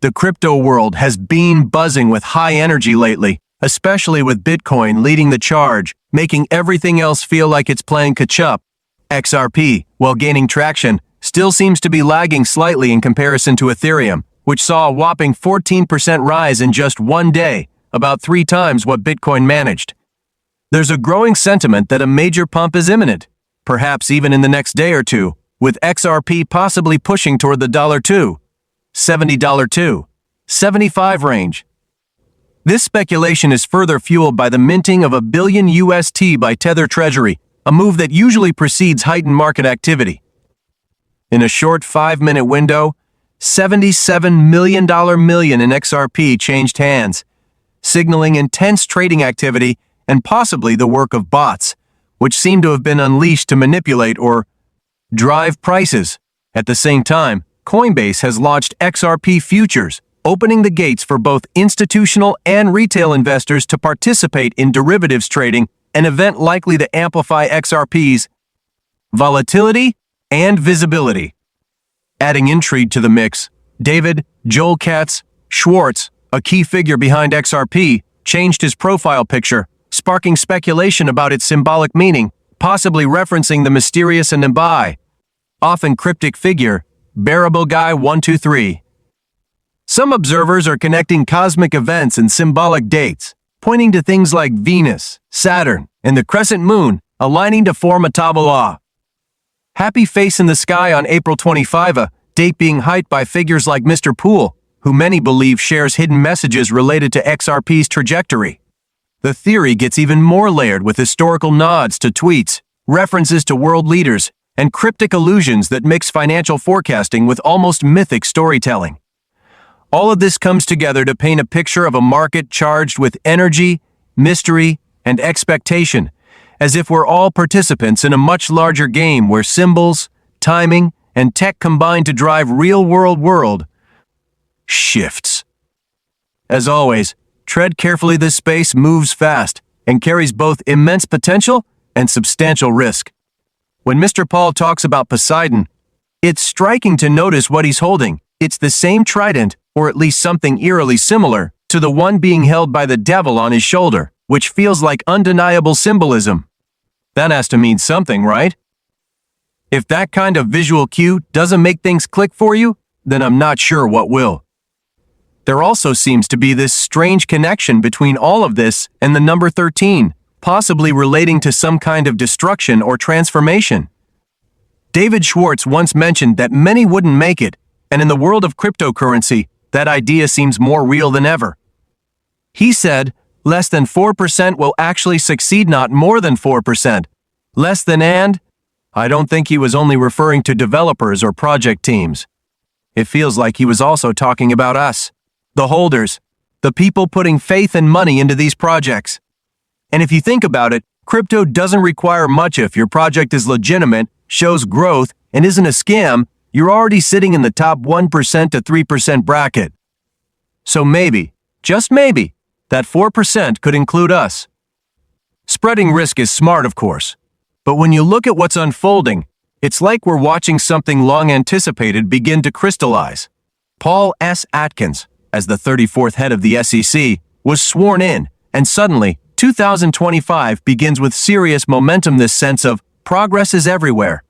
The crypto world has been buzzing with high energy lately, especially with Bitcoin leading the charge, making everything else feel like it's playing catch-up. XRP, while gaining traction, still seems to be lagging slightly in comparison to Ethereum, which saw a whopping 14% rise in just one day, about 3 times what Bitcoin managed. There's a growing sentiment that a major pump is imminent, perhaps even in the next day or two, with XRP possibly pushing toward the $2, $70 $75 range. This speculation is further fueled by the minting of $1 billion UST by Tether Treasury, a move that usually precedes heightened market activity. In a short 5-minute window, $77 million in XRP changed hands, signaling intense trading activity and possibly the work of bots, which seem to have been unleashed to manipulate or drive prices. At the same time, Coinbase has launched XRP futures, opening the gates for both institutional and retail investors to participate in derivatives trading, an event likely to amplify XRP's volatility and visibility. Adding intrigue to the mix, David Joel Katz Schwartz, a key figure behind XRP, changed his profile picture, sparking speculation about its symbolic meaning, possibly referencing the mysterious and often cryptic figure, Bearable Guy 123. Some observers are connecting cosmic events and symbolic dates, pointing to things like Venus, Saturn, and the crescent moon aligning to form a tableau. Happy face in the sky on April 25, a date being hyped by figures like Mr. Poole, who many believe shares hidden messages related to XRP's trajectory. The theory gets even more layered with historical nods to tweets, references to world leaders, and cryptic allusions that mix financial forecasting with almost mythic storytelling. All of this comes together to paint a picture of a market charged with energy, mystery, and expectation, as if we're all participants in a much larger game where symbols, timing, and tech combine to drive real-world shifts. As always, tread carefully. This space moves fast and carries both immense potential and substantial risk. When Mr. Paul talks about Poseidon, it's striking to notice what he's holding. It's the same trident, or at least something eerily similar, to the one being held by the devil on his shoulder, which feels like undeniable symbolism. That has to mean something, right? If that kind of visual cue doesn't make things click for you, then I'm not sure what will. There also seems to be this strange connection between all of this and the number 13, possibly relating to some kind of destruction or transformation. David Schwartz once mentioned that many wouldn't make it, and in the world of cryptocurrency, that idea seems more real than ever. He said, less than 4% will actually succeed, not more than 4%. Less than, and I don't think he was only referring to developers or project teams. It feels like he was also talking about us, the holders, the people putting faith and money into these projects. And if you think about it, crypto doesn't require much. If your project is legitimate, shows growth, and isn't a scam, you're already sitting in the top 1% to 3% bracket. So maybe, just maybe, that 4% could include us. Spreading risk is smart, of course. But when you look at what's unfolding, it's like we're watching something long anticipated begin to crystallize. Paul S. Atkins, as the 34th head of the SEC, was sworn in, and suddenly, 2025 begins with serious momentum. This sense of progress is everywhere.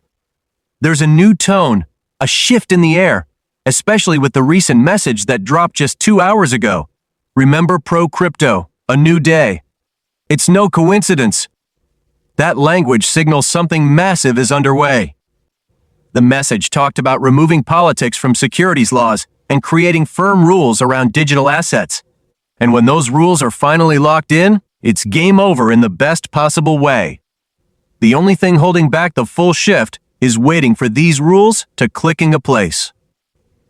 There's a new tone, a shift in the air, especially with the recent message that dropped just 2 hours ago. Remember pro-crypto, a new day. It's no coincidence. That language signals something massive is underway. The message talked about removing politics from securities laws and creating firm rules around digital assets. And when those rules are finally locked in, it's game over in the best possible way. The only thing holding back the full shift is waiting for these rules to click into place.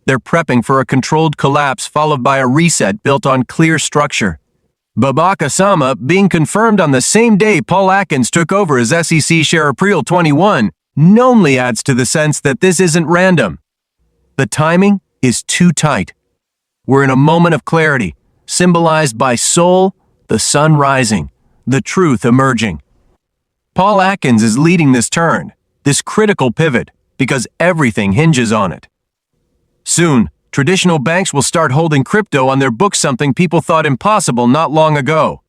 They're prepping for a controlled collapse followed by a reset built on clear structure. Babak Osama being confirmed on the same day Paul Atkins took over as SEC chair April 21 only adds to the sense that this isn't random. The timing is too tight. We're in a moment of clarity, symbolized by Sol, the sun rising, the truth emerging. Paul Atkins is leading this turn, this critical pivot, because everything hinges on it. Soon, traditional banks will start holding crypto on their books, something people thought impossible not long ago.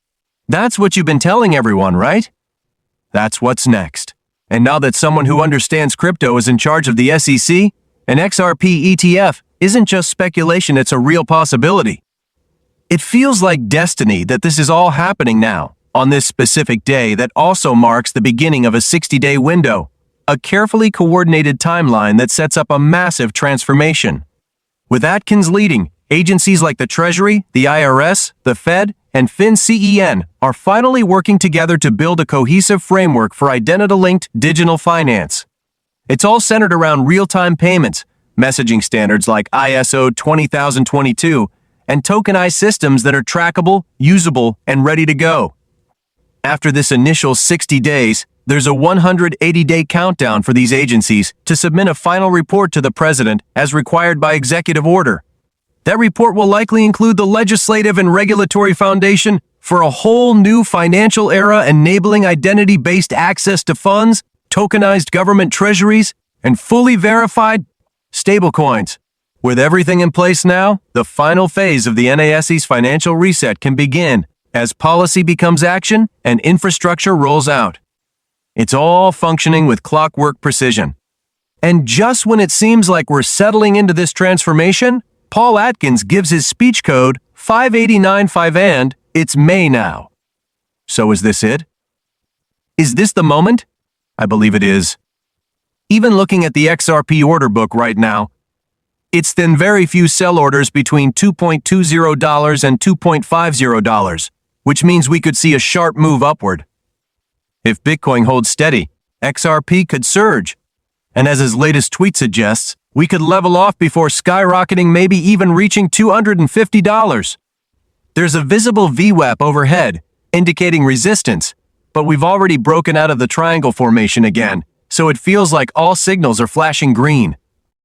That's what you've been telling everyone, right? That's what's next. And now that someone who understands crypto is in charge of the SEC, an XRP ETF isn't just speculation, it's a real possibility. It feels like destiny that this is all happening now, on this specific day that also marks the beginning of a 60-day window, a carefully coordinated timeline that sets up a massive transformation. With Atkins leading, agencies like the Treasury, the IRS, the Fed, and FinCEN are finally working together to build a cohesive framework for identity-linked digital finance. It's all centered around real-time payments, messaging standards like ISO 20022, and tokenized systems that are trackable, usable, and ready to go. After this initial 60 days, there's a 180-day countdown for these agencies to submit a final report to the president as required by executive order. That report will likely include the legislative and regulatory foundation for a whole new financial era enabling identity-based access to funds, tokenized government treasuries, and fully verified stablecoins. With everything in place now, the final phase of the NASE's financial reset can begin as policy becomes action and infrastructure rolls out. It's all functioning with clockwork precision. And just when it seems like we're settling into this transformation, Paul Atkins gives his speech code 5895 and it's May now. So is this it? Is this the moment? I believe it is. Even looking at the XRP order book right now, it's thin, very few sell orders between $2.20 and $2.50, which means we could see a sharp move upward. If Bitcoin holds steady, XRP could surge. And as his latest tweet suggests, we could level off before skyrocketing, maybe even reaching $250. There's a visible VWAP overhead, indicating resistance, but we've already broken out of the triangle formation again, so it feels like all signals are flashing green.